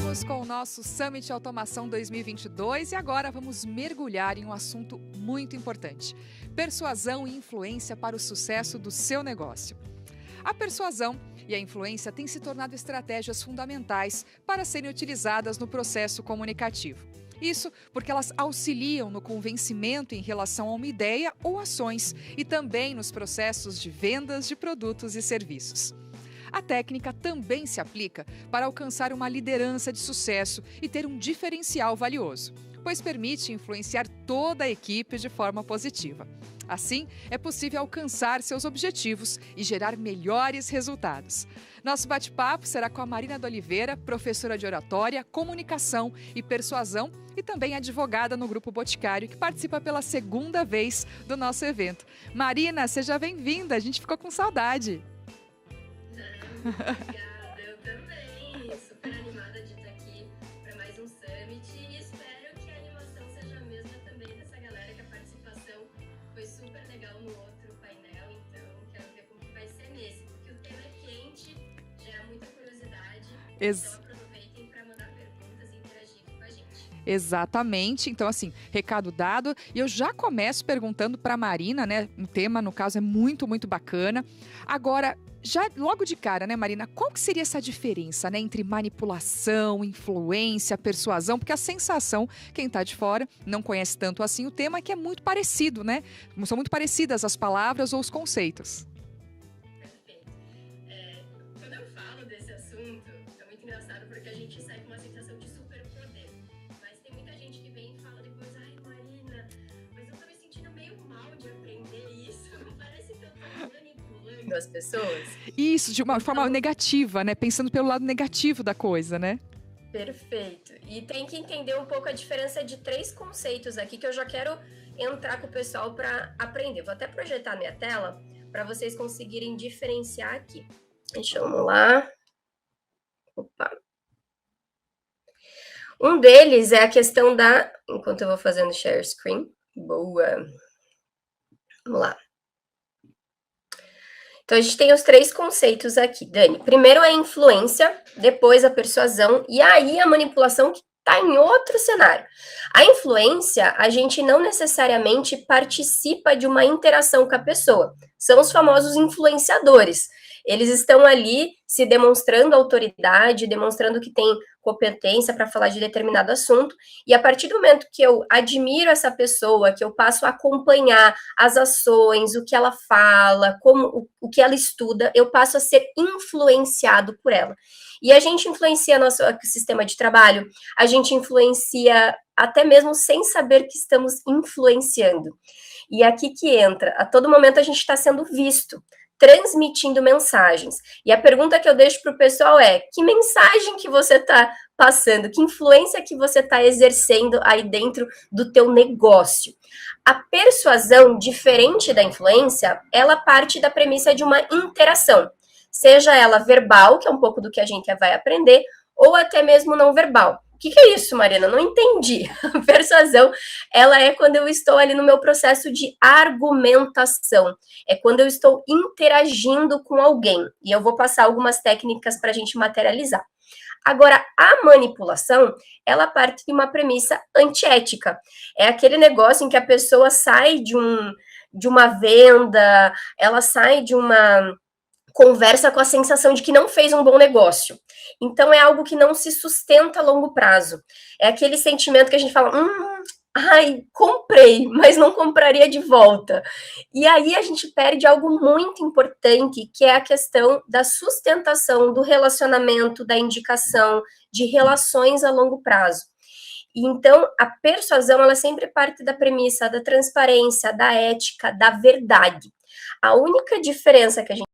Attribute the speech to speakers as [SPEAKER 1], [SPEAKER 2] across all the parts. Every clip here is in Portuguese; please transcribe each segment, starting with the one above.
[SPEAKER 1] Seguimos com o nosso Summit Automação 2022 e agora vamos mergulhar em um assunto muito importante: persuasão e influência para o sucesso do seu negócio. A persuasão e a influência têm se tornado estratégias fundamentais para serem utilizadas no processo comunicativo. Isso porque elas auxiliam no convencimento em relação a uma ideia ou ações e também nos processos de vendas de produtos e serviços. A técnica também se aplica para alcançar uma liderança de sucesso e ter um diferencial valioso, pois permite influenciar toda a equipe de forma positiva. Assim, é possível alcançar seus objetivos e gerar melhores resultados. Nosso bate-papo será com a Marina de Oliveira, professora de oratória, comunicação e persuasão e também advogada no Grupo Boticário, que participa pela segunda vez do nosso evento. Marina, seja bem-vinda, a gente ficou com saudade.
[SPEAKER 2] Obrigada, eu também. Super animada de estar aqui para mais um Summit e espero que a animação seja a mesma também dessa galera, que a participação foi super legal no outro painel, então quero ver como que vai ser nesse, porque o tema é quente, gera muita curiosidade, então aproveitem para mandar perguntas e interagir com a gente.
[SPEAKER 1] Exatamente, então assim, recado dado, e eu já começo perguntando para a Marina, né, o tema no caso é muito bacana. Agora, já logo de cara, né, Marina, qual que seria essa diferença, né, entre manipulação, influência, persuasão? Porque a sensação, quem está de fora não conhece tanto assim o tema, é que é muito parecido, né? São muito parecidas as palavras ou os conceitos.
[SPEAKER 2] Perfeito. Quando eu falo desse assunto, é muito engraçado porque a gente sai com uma sensação de superpoder. Mas tem muita gente que vem e fala depois, ai Marina, mas eu tô me sentindo meio mal de aprender isso. Não parece que eu tô manipulando as pessoas?
[SPEAKER 1] Isso, de uma forma negativa, né? Pensando pelo lado negativo da coisa, né?
[SPEAKER 2] Perfeito. E tem que entender um pouco a diferença de 3 conceitos aqui que eu já quero entrar com o pessoal para aprender. Vou até projetar minha tela para vocês conseguirem diferenciar aqui. Vamos lá. Opa. Um deles é a questão da... Enquanto eu vou fazendo share screen. Boa. Vamos lá. Então, a gente tem os 3 conceitos aqui, Dani. Primeiro é a influência, depois a persuasão e aí a manipulação, que está em outro cenário. A influência, a gente não necessariamente participa de uma interação com a pessoa. São os famosos influenciadores. Eles estão ali se demonstrando autoridade, demonstrando que tem competência para falar de determinado assunto, e a partir do momento que eu admiro essa pessoa, que eu passo a acompanhar as ações, o que ela fala, como o que ela estuda, eu passo a ser influenciado por ela. E a gente influencia nosso sistema de trabalho, a gente influencia até mesmo sem saber que estamos influenciando. E aqui que entra, a todo momento a gente está sendo visto, transmitindo mensagens. E a pergunta que eu deixo para o pessoal é: que mensagem que você está passando? Que influência que você está exercendo aí dentro do teu negócio? A persuasão, diferente da influência, ela parte da premissa de uma interação. Seja ela verbal, que é um pouco do que a gente vai aprender, ou até mesmo não verbal. O que é isso, Marina? Não entendi. A persuasão, ela é quando eu estou ali no meu processo de argumentação. É quando eu estou interagindo com alguém. E eu vou passar algumas técnicas para a gente materializar. Agora, a manipulação, ela parte de uma premissa antiética. É aquele negócio em que a pessoa sai de uma venda, ela sai de uma conversa com a sensação de que não fez um bom negócio. Então, é algo que não se sustenta a longo prazo. É aquele sentimento que a gente fala, ai, comprei, mas não compraria de volta. E aí a gente perde algo muito importante, que é a questão da sustentação do relacionamento, da indicação, de relações a longo prazo. Então, a persuasão, ela sempre parte da premissa da transparência, da ética, da verdade. A única diferença que a gente...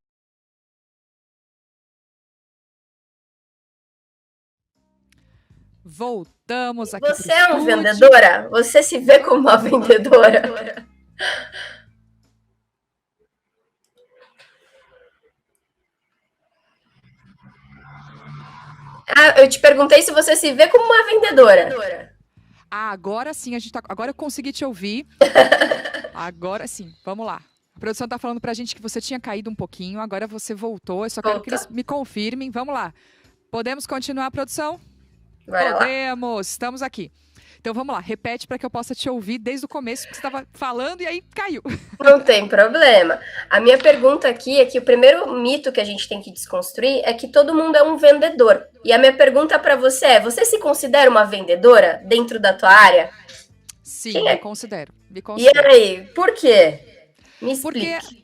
[SPEAKER 1] Voltamos aqui.
[SPEAKER 2] Você é uma vendedora? Você se vê como uma vendedora? Eu te perguntei se você se vê como uma vendedora.
[SPEAKER 1] Agora sim, agora eu consegui te ouvir. Agora sim, vamos lá. A produção está falando para a gente que você tinha caído um pouquinho, agora você voltou. Eu só quero que eles me confirmem. Vamos lá. Podemos continuar, produção?
[SPEAKER 2] Bora lá.
[SPEAKER 1] Podemos, estamos aqui. Então vamos lá, repete para que eu possa te ouvir desde o começo, porque você estava falando e aí caiu.
[SPEAKER 2] Não tem problema. A minha pergunta aqui é que o primeiro mito que a gente tem que desconstruir é que todo mundo é um vendedor. E a minha pergunta para você é: você se considera uma vendedora dentro da tua área?
[SPEAKER 1] Sim, me considero.
[SPEAKER 2] E aí, por quê? Me explique.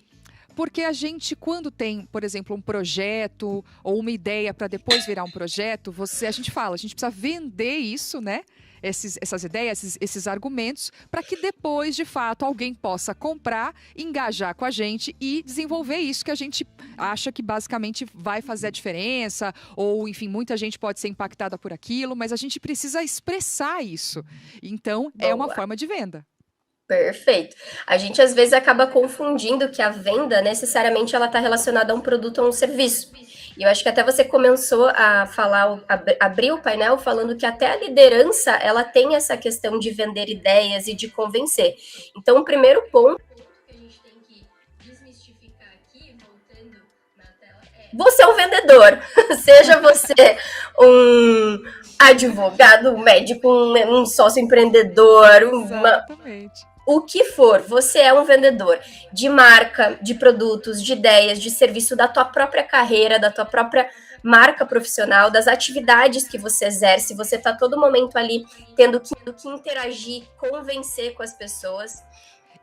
[SPEAKER 1] Porque a gente, quando tem, por exemplo, um projeto ou uma ideia para depois virar um projeto, a gente precisa vender isso, né? Essas ideias, esses argumentos, para que depois, de fato, alguém possa comprar, engajar com a gente e desenvolver isso que a gente acha que basicamente vai fazer a diferença, ou, enfim, muita gente pode ser impactada por aquilo, mas a gente precisa expressar isso. Então, é uma forma de venda. Perfeito.
[SPEAKER 2] A gente às vezes acaba confundindo que a venda necessariamente ela está relacionada a um produto ou um serviço. E eu acho que até você começou a falar, abrir o painel falando que até a liderança ela tem essa questão de vender ideias e de convencer. Então, o primeiro ponto que a gente tem que desmistificar aqui, voltando na tela, você é um vendedor. Seja você um advogado, um médico, um sócio empreendedor,
[SPEAKER 1] Exatamente.
[SPEAKER 2] O que for, você é um vendedor de marca, de produtos, de ideias, de serviço da tua própria carreira, da tua própria marca profissional, das atividades que você exerce. Você está todo momento ali tendo que interagir, convencer com as pessoas.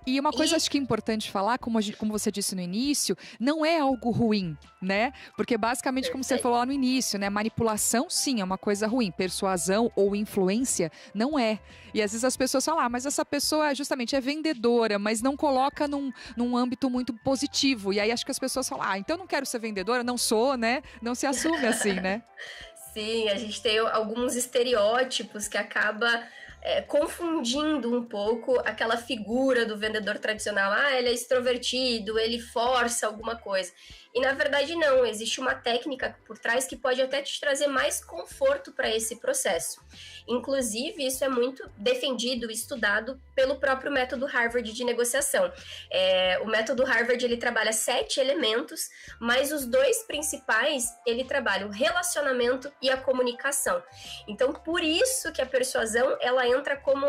[SPEAKER 1] E uma coisa acho que é importante falar, como você disse no início, não é algo ruim, né? Porque basicamente, como você falou lá no início, né? Manipulação, sim, é uma coisa ruim. Persuasão ou influência, não é. E às vezes as pessoas falam, mas essa pessoa justamente é vendedora, mas não coloca num âmbito muito positivo. E aí acho que as pessoas falam, então eu não quero ser vendedora, não sou, né? Não se assume assim, né?
[SPEAKER 2] Sim, a gente tem alguns estereótipos que acaba confundindo um pouco aquela figura do vendedor tradicional. Ele é extrovertido, ele força alguma coisa. E na verdade não, existe uma técnica por trás que pode até te trazer mais conforto para esse processo. Inclusive, isso é muito defendido e estudado pelo próprio método Harvard de negociação. O método Harvard, ele trabalha 7 elementos, mas os 2 principais, ele trabalha o relacionamento e a comunicação. Então, por isso que a persuasão, ela entra como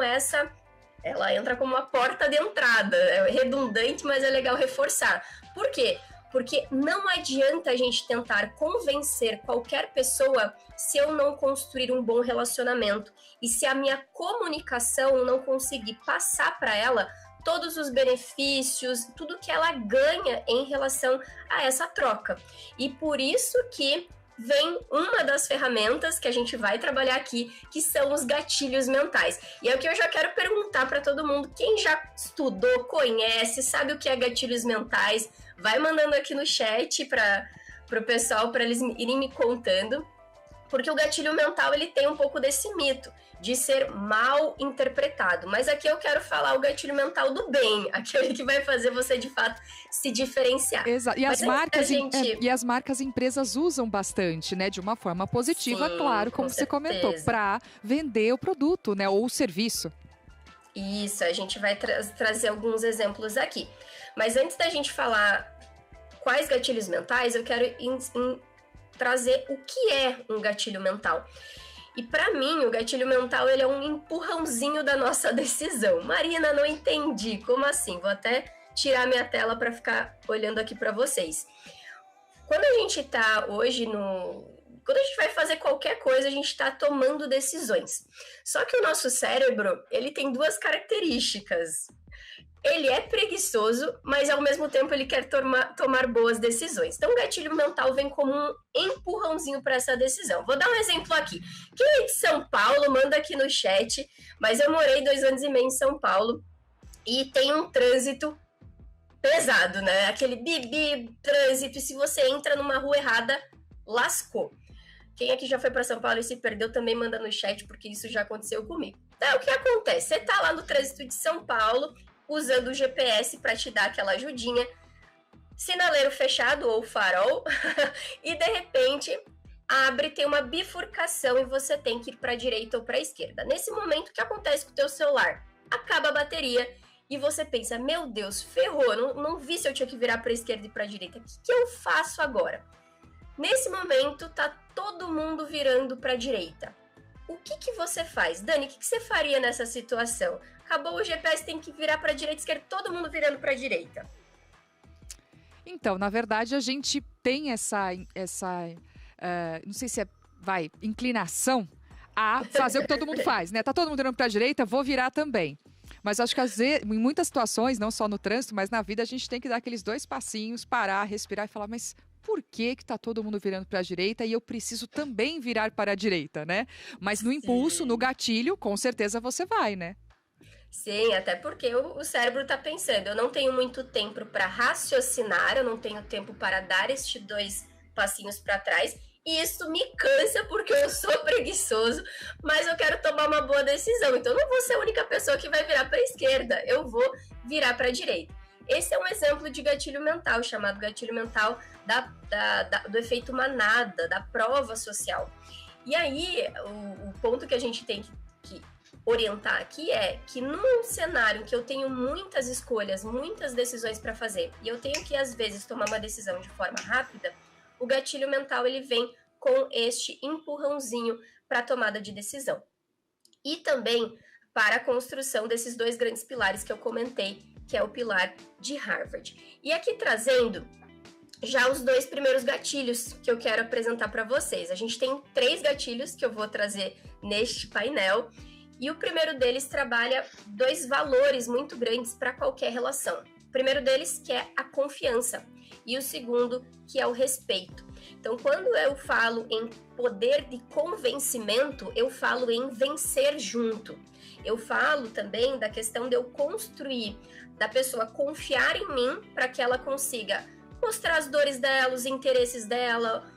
[SPEAKER 2] uma porta de entrada. É redundante, mas é legal reforçar. Por quê? Porque não adianta a gente tentar convencer qualquer pessoa se eu não construir um bom relacionamento e se a minha comunicação não conseguir passar para ela todos os benefícios, tudo que ela ganha em relação a essa troca. E por isso que vem uma das ferramentas que a gente vai trabalhar aqui, que são os gatilhos mentais. E é o que eu já quero perguntar para todo mundo, quem já estudou, conhece, sabe o que é gatilhos mentais, vai mandando aqui no chat para o pessoal, para eles irem me contando, porque o gatilho mental ele tem um pouco desse mito de ser mal interpretado. Mas aqui eu quero falar o gatilho mental do bem, aquele que vai fazer você, de fato, se diferenciar.
[SPEAKER 1] Exato. E as marcas e empresas usam bastante, né? De uma forma positiva, sim, claro, como você comentou, para vender o produto, né? Ou o serviço.
[SPEAKER 2] Isso, a gente vai trazer alguns exemplos aqui. Mas antes da gente falar quais gatilhos mentais, eu quero trazer o que é um gatilho mental. E para mim, o gatilho mental ele é um empurrãozinho da nossa decisão. Marina, não entendi. Como assim? Vou até tirar minha tela para ficar olhando aqui para vocês. Quando a gente está hoje quando a gente vai fazer qualquer coisa, a gente está tomando decisões. Só que o nosso cérebro, ele tem 2 características. Ele é preguiçoso, mas ao mesmo tempo ele quer tomar boas decisões. Então o gatilho mental vem como um empurrãozinho para essa decisão. Vou dar um exemplo aqui. Quem é de São Paulo, manda aqui no chat, mas eu morei 2 anos e meio em São Paulo e tem um trânsito pesado, né? Aquele bibi, trânsito, e se você entra numa rua errada, lascou. Quem aqui já foi para São Paulo e se perdeu também manda no chat, porque isso já aconteceu comigo. Então, o que acontece? Você tá lá no trânsito de São Paulo, usando o GPS para te dar aquela ajudinha, sinaleiro fechado ou farol, e de repente tem uma bifurcação e você tem que ir para a direita ou para a esquerda. Nesse momento, o que acontece com o teu celular? Acaba a bateria e você pensa, meu Deus, ferrou, não vi se eu tinha que virar para a esquerda e para a direita. O que eu faço agora? Nesse momento, tá todo mundo virando para a direita. O que você faz? Dani, o que você faria nessa situação? Acabou o GPS, tem que virar para a direita, esquerda, todo mundo virando para a direita.
[SPEAKER 1] Então, na verdade, a gente tem não sei se inclinação a fazer o que todo mundo faz, né? Tá todo mundo virando para a direita, vou virar também. Mas acho que às vezes, em muitas situações, não só no trânsito, mas na vida, a gente tem que dar aqueles 2 passinhos, parar, respirar e falar, mas por que tá todo mundo virando para a direita e eu preciso também virar para a direita, né? Mas no impulso, no gatilho, com certeza você vai, né?
[SPEAKER 2] Sim, até porque o cérebro está pensando, eu não tenho muito tempo para raciocinar, eu não tenho tempo para dar estes 2 passinhos para trás, e isso me cansa porque eu sou preguiçoso, mas eu quero tomar uma boa decisão, então eu não vou ser a única pessoa que vai virar para a esquerda, eu vou virar para a direita. Esse é um exemplo de gatilho mental, chamado gatilho mental do efeito manada, da prova social. E aí, o ponto que a gente tem que orientar aqui é que num cenário que eu tenho muitas escolhas, muitas decisões para fazer, e eu tenho que, às vezes, tomar uma decisão de forma rápida, o gatilho mental ele vem com este empurrãozinho para a tomada de decisão. E também para a construção desses 2 grandes pilares que eu comentei, que é o pilar de Harvard. E aqui trazendo já os 2 primeiros gatilhos que eu quero apresentar para vocês. A gente tem 3 gatilhos que eu vou trazer neste painel, e o primeiro deles trabalha 2 valores muito grandes para qualquer relação. O primeiro deles que é a confiança e o segundo que é o respeito. Então, quando eu falo em poder de convencimento, eu falo em vencer junto. Eu falo também da questão de eu construir, da pessoa confiar em mim para que ela consiga mostrar as dores dela, os interesses dela,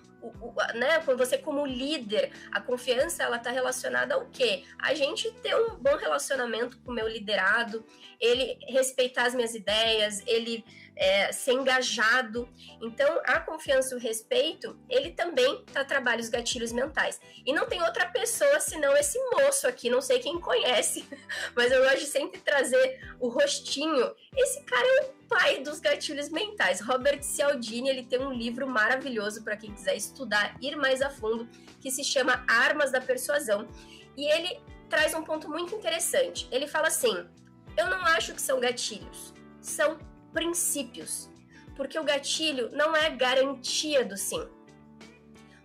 [SPEAKER 2] né? Você como líder, a confiança ela está relacionada ao quê? A gente ter um bom relacionamento com o meu liderado, ele respeitar as minhas ideias, ele ser engajado. Então, a confiança e o respeito, ele também trabalha os gatilhos mentais. E não tem outra pessoa senão esse moço aqui, não sei quem conhece, mas eu gosto de sempre trazer o rostinho. Esse cara é o pai dos gatilhos mentais. Robert Cialdini, ele tem um livro maravilhoso para quem quiser estudar, ir mais a fundo, que se chama Armas da Persuasão. E ele traz um ponto muito interessante. Ele fala assim, eu não acho que são gatilhos, são princípios, porque o gatilho não é garantia do sim.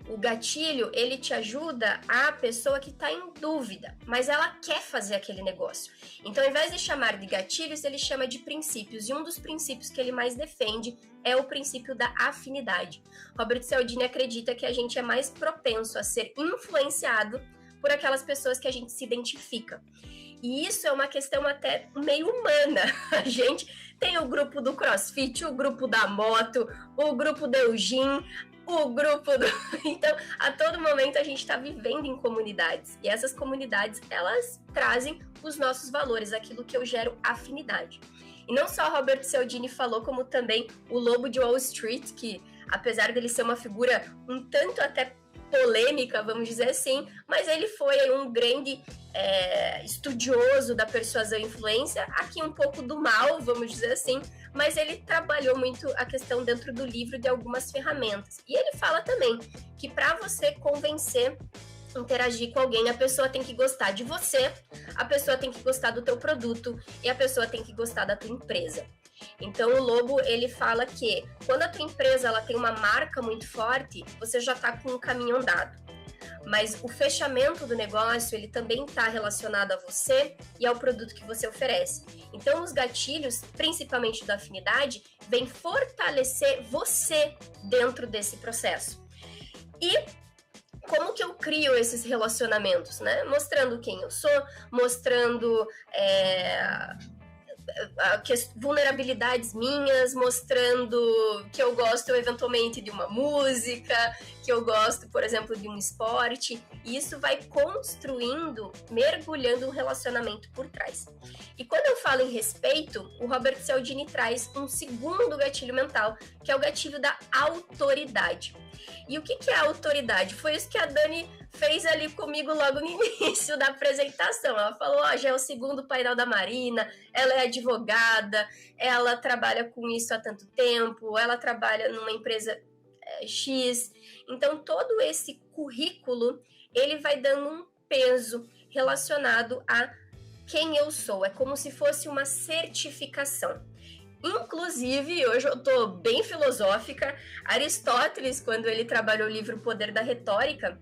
[SPEAKER 2] O gatilho, ele te ajuda a pessoa que está em dúvida, mas ela quer fazer aquele negócio. Então, ao invés de chamar de gatilhos, ele chama de princípios. E um dos princípios que ele mais defende é o princípio da afinidade. Robert Cialdini acredita que a gente é mais propenso a ser influenciado por aquelas pessoas que a gente se identifica. E isso é uma questão até meio humana. A gente tem o grupo do CrossFit, o grupo da moto, o grupo do Eugene, o grupo do... Então, a todo momento a gente está vivendo em comunidades. E essas comunidades, elas trazem os nossos valores, aquilo que eu gero afinidade. E não só Robert Cialdini falou, como também o Lobo de Wall Street, que apesar dele ser uma figura um tanto até polêmica, vamos dizer assim, mas ele foi um grande estudioso da persuasão e influência, aqui um pouco do mal, vamos dizer assim, mas ele trabalhou muito a questão dentro do livro de algumas ferramentas. E ele fala também que para você convencer, interagir com alguém, a pessoa tem que gostar de você, a pessoa tem que gostar do teu produto e a pessoa tem que gostar da tua empresa. Então o Lobo, ele fala que quando a tua empresa ela tem uma marca muito forte, você já está com um caminho andado. Mas o fechamento do negócio, ele também está relacionado a você e ao produto que você oferece. Então os gatilhos, principalmente da afinidade, vêm fortalecer você dentro desse processo. E como que eu crio esses relacionamentos, né? Mostrando quem eu sou, mostrando vulnerabilidades minhas, mostrando que eu gosto eventualmente de uma música, que eu gosto, por exemplo, de um esporte, e isso vai construindo, mergulhando um relacionamento por trás. E quando eu falo em respeito, o Robert Cialdini traz um segundo gatilho mental, que é o gatilho da autoridade. E o que é a autoridade? Foi isso que a Dani fez ali comigo logo no início da apresentação. Ela falou, já é o segundo painel da Marina, ela é advogada, ela trabalha com isso há tanto tempo, ela trabalha numa empresa X. Então, todo esse currículo, ele vai dando um peso relacionado a quem eu sou. É como se fosse uma certificação. Inclusive, hoje eu estou bem filosófica, Aristóteles, quando ele trabalhou o livro O Poder da Retórica,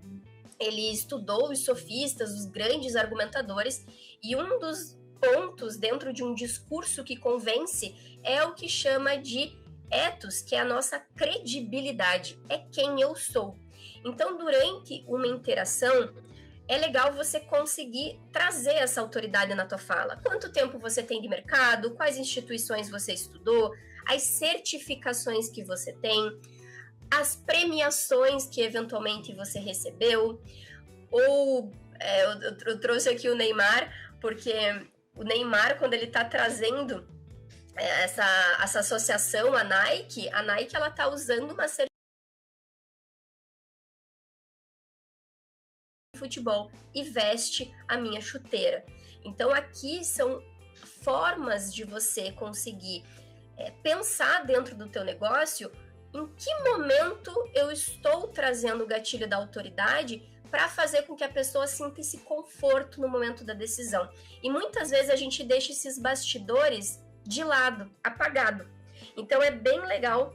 [SPEAKER 2] ele estudou os sofistas, os grandes argumentadores, e um dos pontos dentro de um discurso que convence é o que chama de ethos, que é a nossa credibilidade, é quem eu sou. Então, durante uma interação, é legal você conseguir trazer essa autoridade na tua fala. Quanto tempo você tem de mercado, quais instituições você estudou, as certificações que você tem, as premiações que eventualmente você recebeu, ou eu trouxe aqui o Neymar, porque o Neymar, quando ele está trazendo essa associação à Nike, ela está usando uma certificação de futebol e veste a minha chuteira. Então aqui são formas de você conseguir pensar dentro do teu negócio em que momento eu estou trazendo o gatilho da autoridade para fazer com que a pessoa sinta esse conforto no momento da decisão. E muitas vezes a gente deixa esses bastidores de lado, apagado. Então é bem legal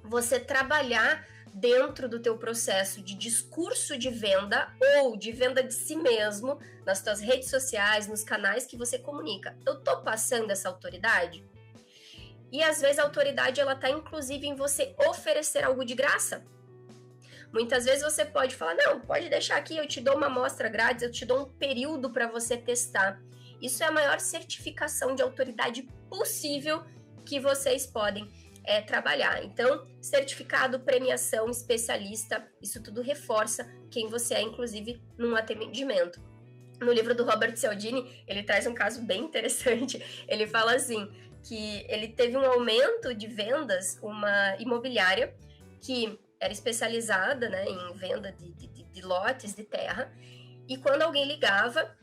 [SPEAKER 2] você trabalhar dentro do teu processo de discurso de venda ou de venda de si mesmo, nas tuas redes sociais, nos canais que você comunica. Eu tô passando essa autoridade? E às vezes a autoridade ela tá inclusive em você oferecer algo de graça. Muitas vezes você pode falar, não, pode deixar aqui, eu te dou uma amostra grátis, eu te dou um período para você testar. Isso é a maior certificação de autoridade possível que vocês podem trabalhar. Então, certificado, premiação, especialista, isso tudo reforça quem você é, inclusive, num atendimento. No livro do Robert Cialdini, ele traz um caso bem interessante. Ele fala assim, que ele teve um aumento de vendas, uma imobiliária que era especializada, né, em venda de lotes de terra, e quando alguém ligava,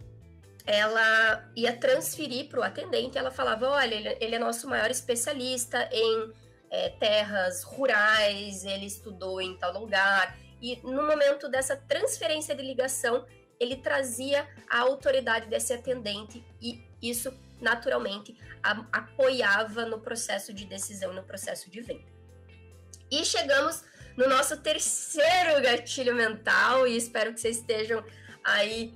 [SPEAKER 2] ela ia transferir para o atendente, ela falava, olha, ele é nosso maior especialista em terras rurais, ele estudou em tal lugar, e no momento dessa transferência de ligação, ele trazia a autoridade desse atendente, e isso, naturalmente, apoiava no processo de decisão, no processo de venda. E chegamos no nosso terceiro gatilho mental, e espero que vocês estejam aí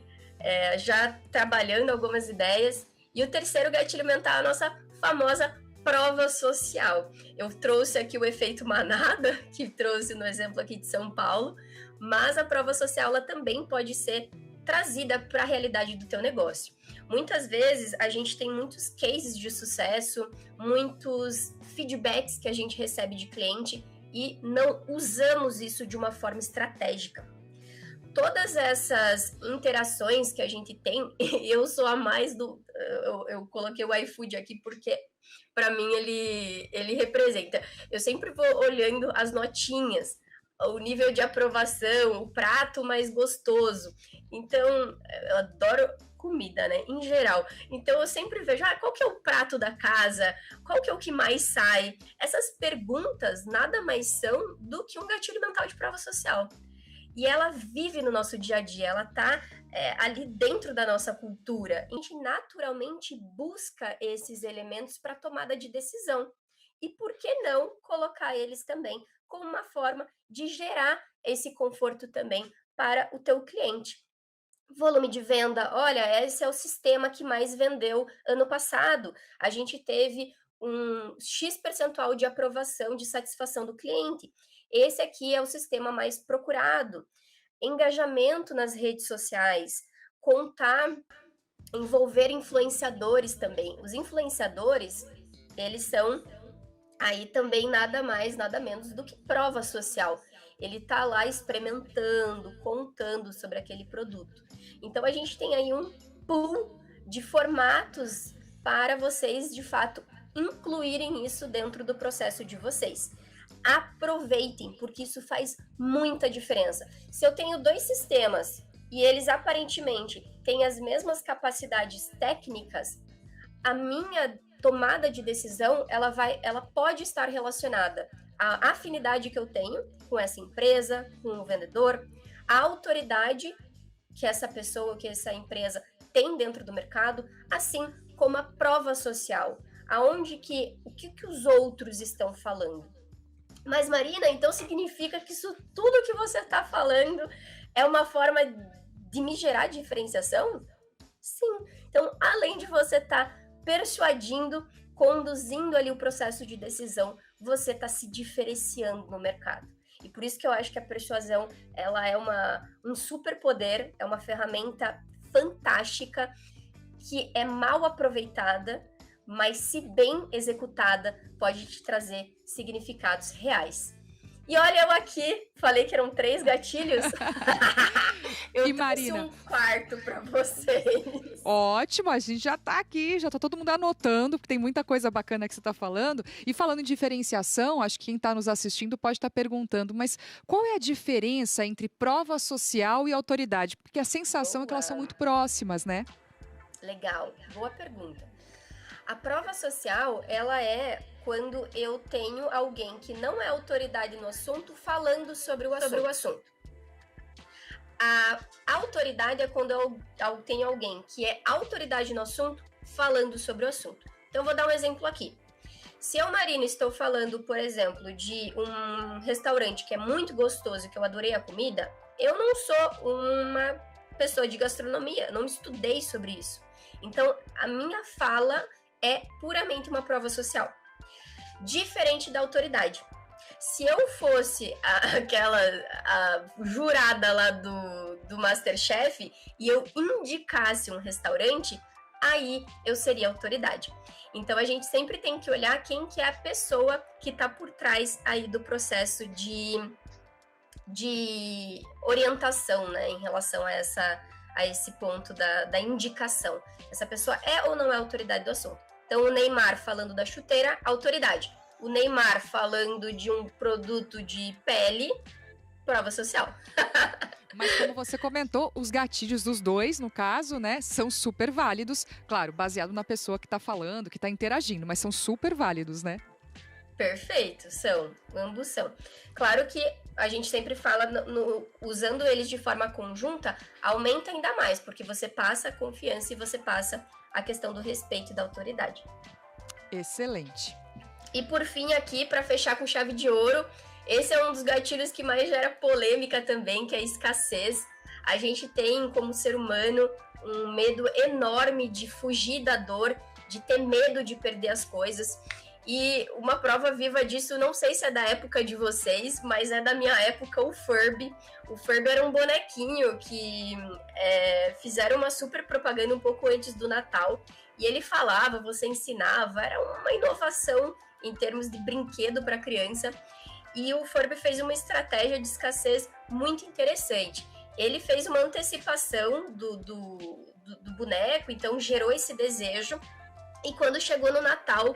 [SPEAKER 2] já trabalhando algumas ideias. E o terceiro gatilho mental é a nossa famosa prova social. Eu trouxe aqui o efeito manada, que trouxe no exemplo aqui de São Paulo, mas a prova social ela também pode ser trazida para a realidade do teu negócio. Muitas vezes a gente tem muitos cases de sucesso, muitos feedbacks que a gente recebe de cliente e não usamos isso de uma forma estratégica. Todas essas interações que a gente tem, eu sou a mais do... Eu coloquei o iFood aqui porque, para mim, ele representa. Eu sempre vou olhando as notinhas, o nível de aprovação, o prato mais gostoso. Então, eu adoro comida, né, em geral. Então, eu sempre vejo, qual que é o prato da casa? Qual que é o que mais sai? Essas perguntas nada mais são do que um gatilho mental de prova social. E ela vive no nosso dia a dia, ela tá ali dentro da nossa cultura. A gente naturalmente busca esses elementos para tomada de decisão. E por que não colocar eles também como uma forma de gerar esse conforto também para o teu cliente? Volume de venda, olha, esse é o sistema que mais vendeu ano passado. A gente teve um X% de aprovação, de satisfação do cliente. Esse aqui é o sistema mais procurado. Engajamento nas redes sociais, envolver influenciadores também. Os influenciadores, eles são aí também nada mais, nada menos do que prova social. Ele tá lá experimentando, contando sobre aquele produto. Então, a gente tem aí um pool de formatos para vocês, de fato, incluírem isso dentro do processo de vocês. Aproveitem, porque isso faz muita diferença. Se eu tenho 2 sistemas e eles aparentemente têm as mesmas capacidades técnicas, a minha tomada de decisão, ela pode estar relacionada à afinidade que eu tenho com essa empresa, com o vendedor, a autoridade que essa pessoa, que essa empresa tem dentro do mercado, assim como a prova social, aonde o que os outros estão falando. Mas, Marina, então significa que isso tudo que você está falando é uma forma de me gerar diferenciação? Sim. Então, além de você estar persuadindo, conduzindo ali o processo de decisão, você está se diferenciando no mercado. E por isso que eu acho que a persuasão, ela é um superpoder, é uma ferramenta fantástica, que é mal aproveitada, mas se bem executada, pode te trazer significados reais. E olha eu aqui, falei que eram 3 gatilhos. Eu
[SPEAKER 1] e
[SPEAKER 2] trouxe
[SPEAKER 1] Marina,
[SPEAKER 2] um quarto para vocês.
[SPEAKER 1] Ótimo, a gente já está aqui, já está todo mundo anotando, porque tem muita coisa bacana que você está falando. E falando em diferenciação, acho que quem está nos assistindo pode estar perguntando, mas qual é a diferença entre prova social e autoridade? Porque a sensação é que elas são muito próximas, né?
[SPEAKER 2] Legal, boa pergunta. A prova social, ela é quando eu tenho alguém que não é autoridade no assunto falando sobre o assunto. A autoridade é quando eu tenho alguém que é autoridade no assunto falando sobre o assunto. Então, vou dar um exemplo aqui. Se eu, Marina, estou falando, por exemplo, de um restaurante que é muito gostoso e que eu adorei a comida, eu não sou uma pessoa de gastronomia, não estudei sobre isso. Então, a minha fala é puramente uma prova social. Diferente da autoridade. Se eu fosse a jurada lá do MasterChef e eu indicasse um restaurante, aí eu seria autoridade. Então a gente sempre tem que olhar quem que é a pessoa que está por trás aí do processo de orientação, né, em relação a esse ponto da indicação. Essa pessoa é ou não é autoridade do assunto. Então o Neymar falando da chuteira, autoridade. O Neymar falando de um produto de pele, prova social.
[SPEAKER 1] Mas como você comentou, os gatilhos dos dois, no caso, né, são super válidos. Claro, baseado na pessoa que está falando, que está interagindo, mas são super válidos, né?
[SPEAKER 2] Perfeito, ambos são. Claro que a gente sempre fala, usando eles de forma conjunta, aumenta ainda mais, porque você passa a confiança e você passa a questão do respeito e da autoridade.
[SPEAKER 1] Excelente.
[SPEAKER 2] E por fim aqui, para fechar com chave de ouro, esse é um dos gatilhos que mais gera polêmica também, que é a escassez. A gente tem, como ser humano, um medo enorme de fugir da dor, de ter medo de perder as coisas. E uma prova viva disso, não sei se é da época de vocês, mas é da minha época, o Furby. O Furby era um bonequinho que fizeram uma super propaganda um pouco antes do Natal. E ele falava, você ensinava, era uma inovação em termos de brinquedo para criança. E o Furby fez uma estratégia de escassez muito interessante. Ele fez uma antecipação do boneco, então gerou esse desejo. E quando chegou no Natal,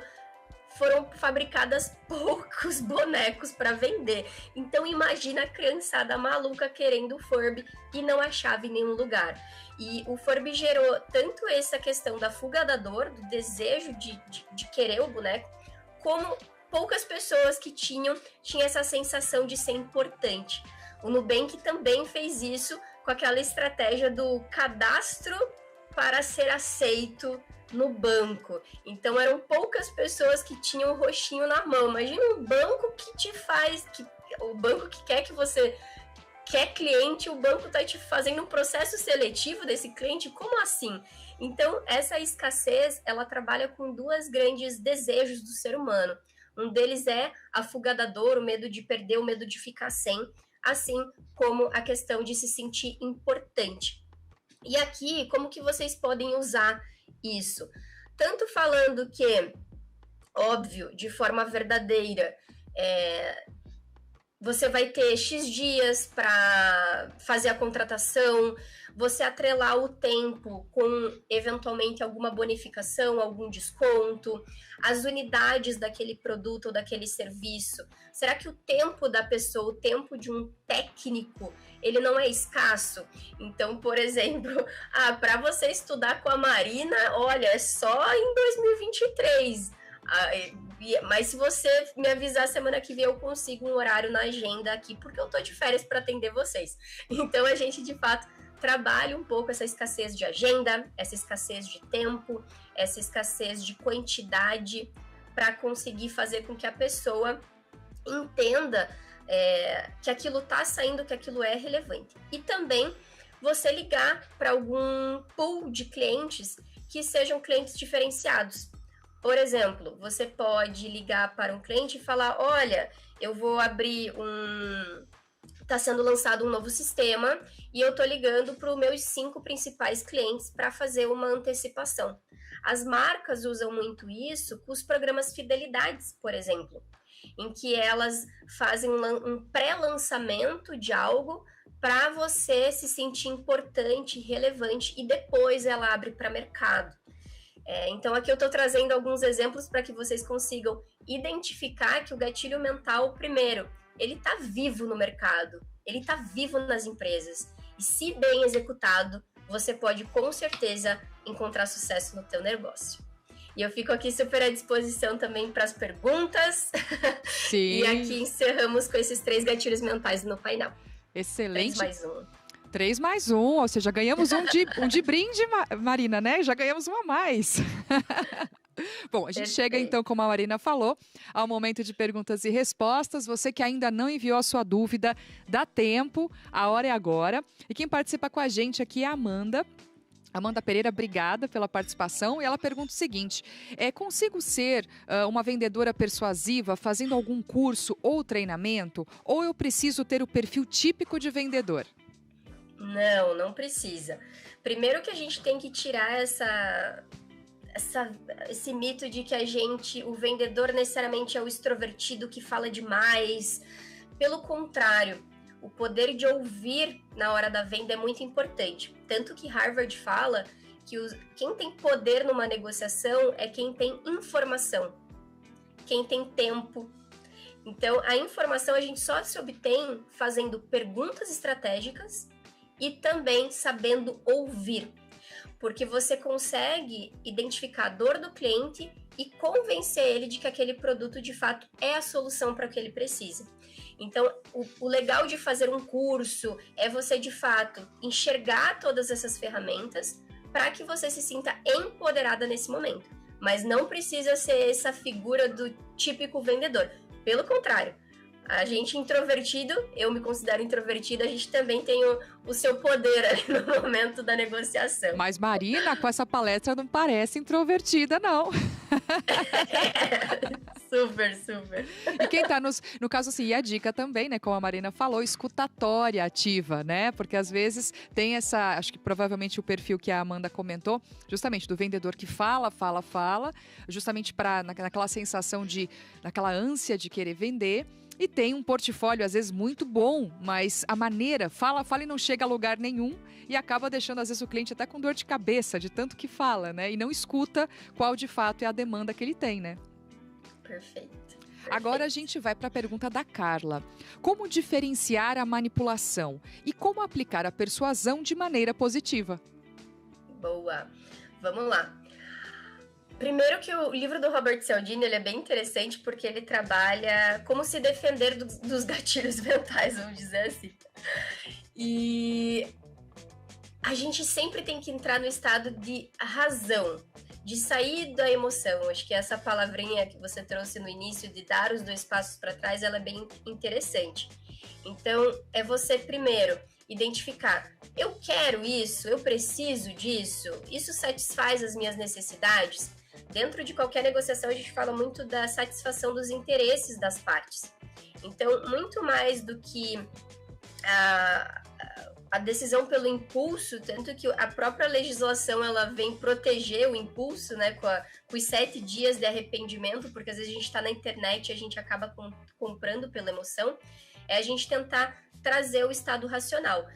[SPEAKER 2] foram fabricadas poucos bonecos para vender. Então imagina a criançada maluca querendo o Furby e não achava em nenhum lugar. E o Furby gerou tanto essa questão da fuga da dor, do desejo de querer o boneco, como poucas pessoas que tinham essa sensação de ser importante. O Nubank também fez isso com aquela estratégia do cadastro para ser aceito no banco. Então eram poucas pessoas que tinham o roxinho na mão. Imagina um banco o banco que quer que você quer cliente, o banco está te fazendo um processo seletivo desse cliente, como assim? Então essa escassez, ela trabalha com 2 grandes desejos do ser humano. Um deles é a fuga da dor, o medo de perder, o medo de ficar sem, assim como a questão de se sentir importante. E aqui, como que vocês podem usar isso? Tanto falando que, óbvio, de forma verdadeira, você vai ter X dias para fazer a contratação, você atrelar o tempo com, eventualmente, alguma bonificação, algum desconto, as unidades daquele produto ou daquele serviço. Será que o tempo da pessoa, o tempo de um técnico, ele não é escasso? Então, por exemplo, para você estudar com a Marina, olha, é só em 2023. Mas se você me avisar semana que vem, eu consigo um horário na agenda aqui, porque eu tô de férias para atender vocês. Então a gente de fato trabalhe um pouco essa escassez de agenda, essa escassez de tempo, essa escassez de quantidade, para conseguir fazer com que a pessoa entenda que aquilo está saindo, que aquilo é relevante. E também você ligar para algum pool de clientes que sejam clientes diferenciados. Por exemplo, você pode ligar para um cliente e falar, olha, eu vou abrir está sendo lançado um novo sistema e eu estou ligando para os meus 5 principais clientes para fazer uma antecipação. As marcas usam muito isso com os programas Fidelidades, por exemplo, em que elas fazem um pré-lançamento de algo para você se sentir importante, relevante, e depois ela abre para mercado. Então aqui eu estou trazendo alguns exemplos para que vocês consigam identificar que o gatilho mental, primeiro, ele está vivo no mercado, ele está vivo nas empresas, e se bem executado, você pode com certeza encontrar sucesso no teu negócio. E eu fico aqui super à disposição também para as perguntas.
[SPEAKER 1] Sim.
[SPEAKER 2] E aqui encerramos com esses 3 gatilhos mentais no painel.
[SPEAKER 1] Excelente.
[SPEAKER 2] 3
[SPEAKER 1] mais 1, ou seja, ganhamos um de brinde, Marina, né? Já ganhamos um a mais. Bom, a gente chega então, como a Marina falou, ao momento de perguntas e respostas. Você que ainda não enviou a sua dúvida, dá tempo, a hora é agora. E quem participa com a gente aqui é a Amanda. Amanda Pereira, obrigada pela participação. E ela pergunta o seguinte: consigo ser uma vendedora persuasiva fazendo algum curso ou treinamento? Ou eu preciso ter o perfil típico de vendedor?
[SPEAKER 2] Não precisa. Primeiro que a gente tem que tirar esse mito de que o vendedor necessariamente é o extrovertido que fala demais. Pelo contrário, o poder de ouvir na hora da venda é muito importante. Tanto que Harvard fala que quem tem poder numa negociação é quem tem informação, quem tem tempo. Então, a informação a gente só se obtém fazendo perguntas estratégicas e também sabendo ouvir. Porque você consegue identificar a dor do cliente e convencer ele de que aquele produto de fato é a solução para o que ele precisa. Então, o legal de fazer um curso é você de fato enxergar todas essas ferramentas para que você se sinta empoderada nesse momento. Mas não precisa ser essa figura do típico vendedor. Pelo contrário, a gente introvertido, eu me considero introvertida, a gente também tem o seu poder ali no momento da negociação.
[SPEAKER 1] Mas Marina, com essa palestra não parece introvertida, não.
[SPEAKER 2] Super.
[SPEAKER 1] E quem tá no caso assim, e a dica também, né, como a Marina falou, escutatória ativa, né? Porque às vezes tem acho que provavelmente o perfil que a Amanda comentou, justamente do vendedor que fala, justamente naquela sensação naquela ânsia de querer vender. E tem um portfólio, às vezes, muito bom, mas a maneira, fala e não chega a lugar nenhum e acaba deixando, às vezes, o cliente até com dor de cabeça, de tanto que fala, né? E não escuta qual, de fato, é a demanda que ele tem, né?
[SPEAKER 2] Perfeito.
[SPEAKER 1] Agora a gente vai para a pergunta da Carla. Como diferenciar a manipulação e como aplicar a persuasão de maneira positiva?
[SPEAKER 2] Boa. Vamos lá. Primeiro que o livro do Robert Cialdini, ele é bem interessante porque ele trabalha como se defender dos gatilhos mentais, vamos dizer assim. E a gente sempre tem que entrar no estado de razão, de sair da emoção. Acho que essa palavrinha que você trouxe no início, de dar os 2 passos para trás, ela é bem interessante. Então, é você primeiro identificar, eu quero isso, eu preciso disso, isso satisfaz as minhas necessidades? Dentro de qualquer negociação, a gente fala muito da satisfação dos interesses das partes. Então, muito mais do que a decisão pelo impulso, tanto que a própria legislação ela vem proteger o impulso, né, com os 7 dias de arrependimento, porque às vezes a gente está na internet e a gente acaba comprando pela emoção, é a gente tentar trazer o estado racional.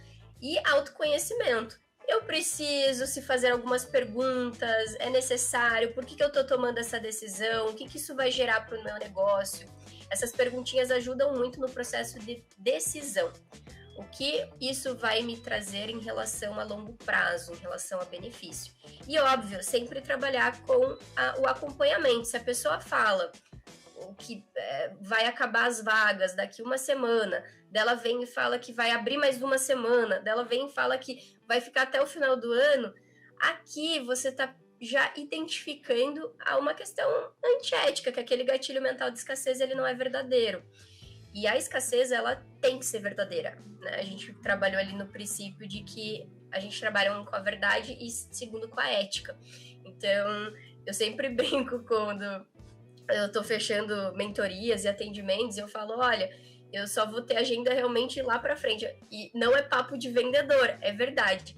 [SPEAKER 2] E autoconhecimento. Eu preciso se fazer algumas perguntas, é necessário, por que eu estou tomando essa decisão, o que isso vai gerar para o meu negócio? Essas perguntinhas ajudam muito no processo de decisão. O que isso vai me trazer em relação a longo prazo, em relação a benefício. E óbvio, sempre trabalhar com o acompanhamento. Se a pessoa fala, que vai acabar as vagas daqui uma semana, dela vem e fala que vai abrir mais uma semana, dela vem e fala que vai ficar até o final do ano, aqui você está já identificando uma questão antiética, que aquele gatilho mental de escassez ele não é verdadeiro. E a escassez, ela tem que ser verdadeira, né? A gente trabalhou ali no princípio de que a gente trabalha com a verdade e segundo com a ética. Então, eu sempre brinco quando eu tô fechando mentorias e atendimentos, e eu falo, olha, eu só vou ter agenda realmente lá pra frente. E não é papo de vendedor, é verdade.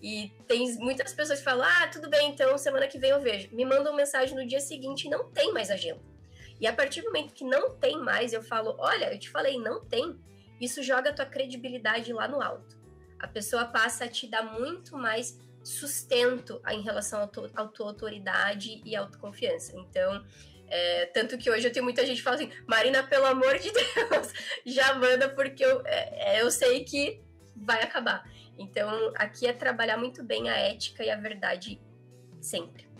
[SPEAKER 2] E tem muitas pessoas que falam, tudo bem, então semana que vem eu vejo. Me mandam mensagem no dia seguinte e não tem mais agenda. E a partir do momento que não tem mais, eu falo, olha, eu te falei, não tem. Isso joga a tua credibilidade lá no alto. A pessoa passa a te dar muito mais sustento em relação à tua autoridade e autoconfiança. Então, tanto que hoje eu tenho muita gente que fala assim, Marina, pelo amor de Deus, já manda, porque eu sei que vai acabar. Então, aqui é trabalhar muito bem a ética e a verdade sempre.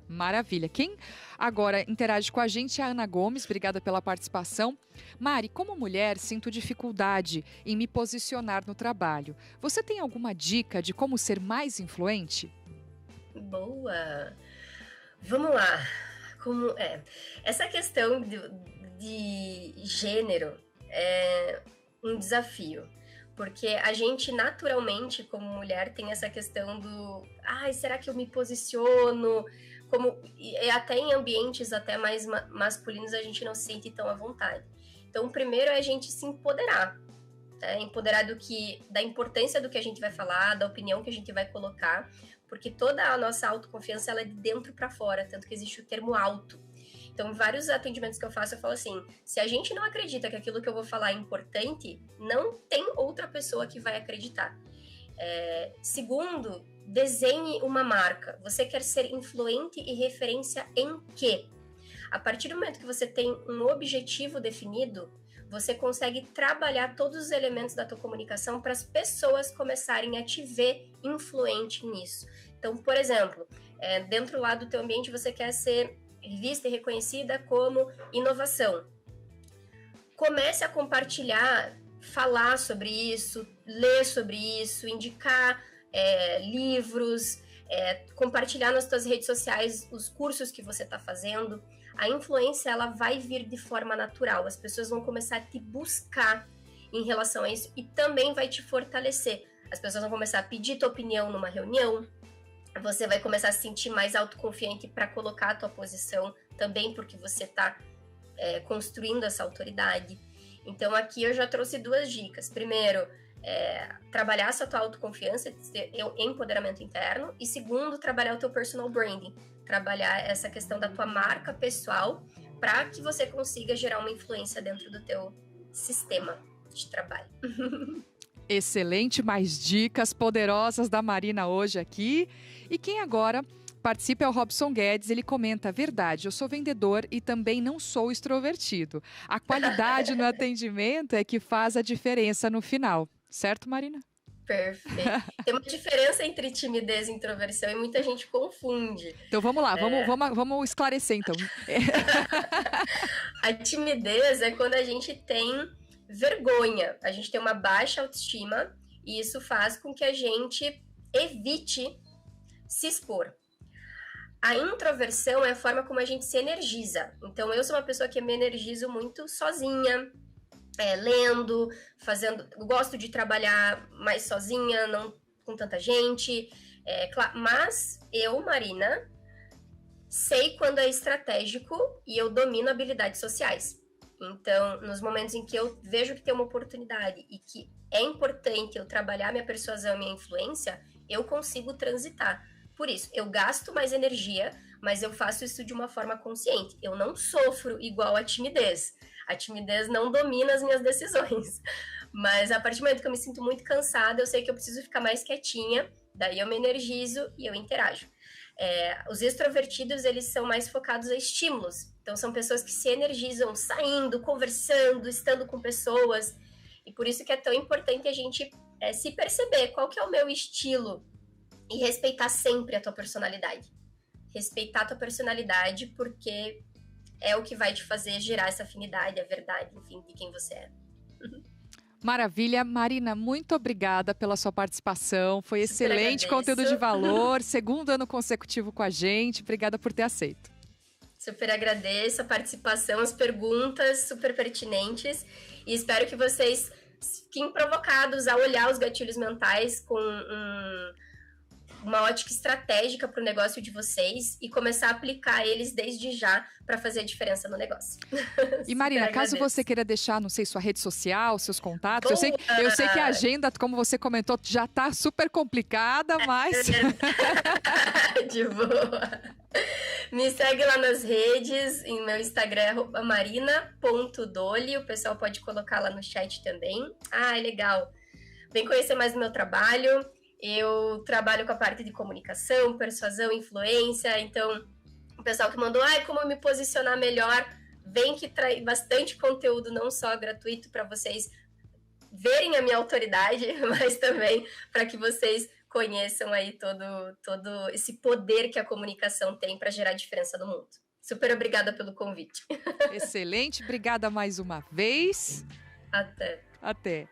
[SPEAKER 1] Maravilha. Quem agora interage com a gente é a Ana Gomes, obrigada pela participação. Mari, como mulher, sinto dificuldade em me posicionar no trabalho. Você tem alguma dica de como ser mais influente?
[SPEAKER 2] Boa! Vamos lá. Essa questão de gênero é um desafio. Porque a gente, naturalmente, como mulher, tem essa questão do... será que eu me posiciono? Até em ambientes até mais masculinos, a gente não se sente tão à vontade. Então, o primeiro é a gente se empoderar. Empoderar da importância do que a gente vai falar, da opinião que a gente vai colocar. Porque toda a nossa autoconfiança, ela é de dentro para fora. Tanto que existe o termo auto. Então, em vários atendimentos que eu faço, eu falo assim, se a gente não acredita que aquilo que eu vou falar é importante, não tem outra pessoa que vai acreditar. Segundo, desenhe uma marca. Você quer ser influente e referência em quê? A partir do momento que você tem um objetivo definido, você consegue trabalhar todos os elementos da tua comunicação para as pessoas começarem a te ver influente nisso. Então, por exemplo, dentro lá do teu ambiente, você quer ser vista e reconhecida como inovação. Comece a compartilhar, falar sobre isso, ler sobre isso, indicar livros, compartilhar nas suas redes sociais os cursos que você está fazendo. A influência, ela vai vir de forma natural. As pessoas vão começar a te buscar em relação a isso e também vai te fortalecer. As pessoas vão começar a pedir tua opinião numa reunião. Você vai começar a se sentir mais autoconfiante para colocar a tua posição também, porque você está construindo essa autoridade. Então, aqui eu já trouxe 2 dicas. Primeiro, trabalhar essa tua autoconfiança, empoderamento interno. E segundo, trabalhar o teu personal branding. Trabalhar essa questão da tua marca pessoal para que você consiga gerar uma influência dentro do teu sistema de trabalho.
[SPEAKER 1] Excelente, mais dicas poderosas da Marina hoje aqui. E quem agora participa é o Robson Guedes, ele comenta, verdade, eu sou vendedor e também não sou extrovertido. A qualidade no atendimento é que faz a diferença no final. Certo, Marina?
[SPEAKER 2] Perfeito. Tem uma diferença entre timidez e introversão e muita gente confunde.
[SPEAKER 1] Então vamos lá, vamos esclarecer então.
[SPEAKER 2] A timidez é quando a gente tem vergonha, a gente tem uma baixa autoestima e isso faz com que a gente evite se expor. A introversão é a forma como a gente se energiza. Então, eu sou uma pessoa que me energizo muito sozinha, lendo, fazendo... Eu gosto de trabalhar mais sozinha, não com tanta gente. Mas eu, Marina, sei quando é estratégico e eu domino habilidades sociais. Então, nos momentos em que eu vejo que tem uma oportunidade e que é importante eu trabalhar minha persuasão e minha influência, eu consigo transitar. Por isso, eu gasto mais energia, mas eu faço isso de uma forma consciente. Eu não sofro igual a timidez. A timidez não domina as minhas decisões. Mas a partir do momento que eu me sinto muito cansada, eu sei que eu preciso ficar mais quietinha, daí eu me energizo e eu interajo. Os extrovertidos, eles são mais focados a estímulos. Então, são pessoas que se energizam saindo, conversando, estando com pessoas. E por isso que é tão importante a gente se perceber qual que é o meu estilo e respeitar sempre a tua personalidade. Respeitar a tua personalidade, porque é o que vai te fazer gerar essa afinidade, a verdade, enfim, de quem você é.
[SPEAKER 1] Maravilha. Marina, muito obrigada pela sua participação. Foi
[SPEAKER 2] Super
[SPEAKER 1] excelente
[SPEAKER 2] agradeço.
[SPEAKER 1] Conteúdo de valor, segundo ano consecutivo com a gente. Obrigada por ter aceito.
[SPEAKER 2] Super agradeço a participação, as perguntas super pertinentes e espero que vocês fiquem provocados a olhar os gatilhos mentais com uma ótica estratégica para o negócio de vocês e começar a aplicar eles desde já para fazer a diferença no negócio.
[SPEAKER 1] E Marina, caso você queira deixar, não sei, sua rede social, seus contatos, eu sei que a agenda, como você comentou, já está super complicada, mas...
[SPEAKER 2] De boa. Me segue lá nas redes, em meu Instagram é marina.doli, o pessoal pode colocar lá no chat também. Ah, legal. Vem conhecer mais do meu trabalho. Eu trabalho com a parte de comunicação, persuasão, influência, então o pessoal que mandou, como me posicionar melhor, vem que traz bastante conteúdo, não só gratuito para vocês verem a minha autoridade, mas também para que vocês conheçam aí todo esse poder que a comunicação tem para gerar diferença no mundo. Super obrigada pelo convite.
[SPEAKER 1] Excelente, obrigada mais uma vez. Até.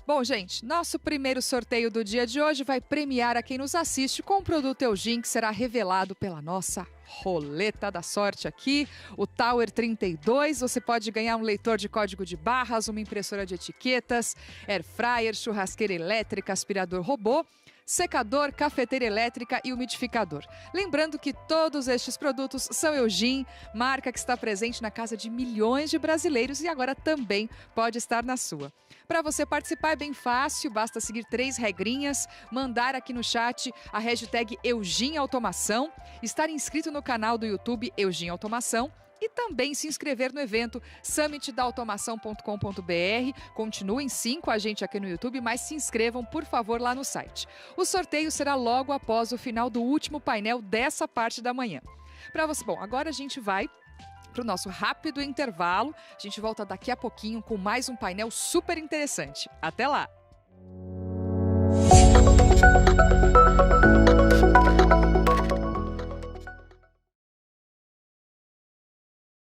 [SPEAKER 1] Bom, gente, nosso primeiro sorteio do dia de hoje vai premiar a quem nos assiste com o produto Eugin, que será revelado pela nossa roleta da sorte aqui, o Tower 32. Você pode ganhar um leitor de código de barras, uma impressora de etiquetas, air fryer, churrasqueira elétrica, aspirador robô, secador, cafeteira elétrica e umidificador. Lembrando que todos estes produtos são Eugin, marca que está presente na casa de milhões de brasileiros e agora também pode estar na sua. Para você participar é bem fácil, basta seguir 3 regrinhas, mandar aqui no chat a hashtag Eugin Automação, estar inscrito no canal do YouTube Eugin Automação e também se inscrever no evento summitdaautomação.com.br. Continuem sim com a gente aqui no YouTube, mas se inscrevam, por favor, lá no site. O sorteio será logo após o final do último painel dessa parte da manhã. Para você, bom, agora a gente vai para o nosso rápido intervalo. A gente volta daqui a pouquinho com mais um painel super interessante. Até lá!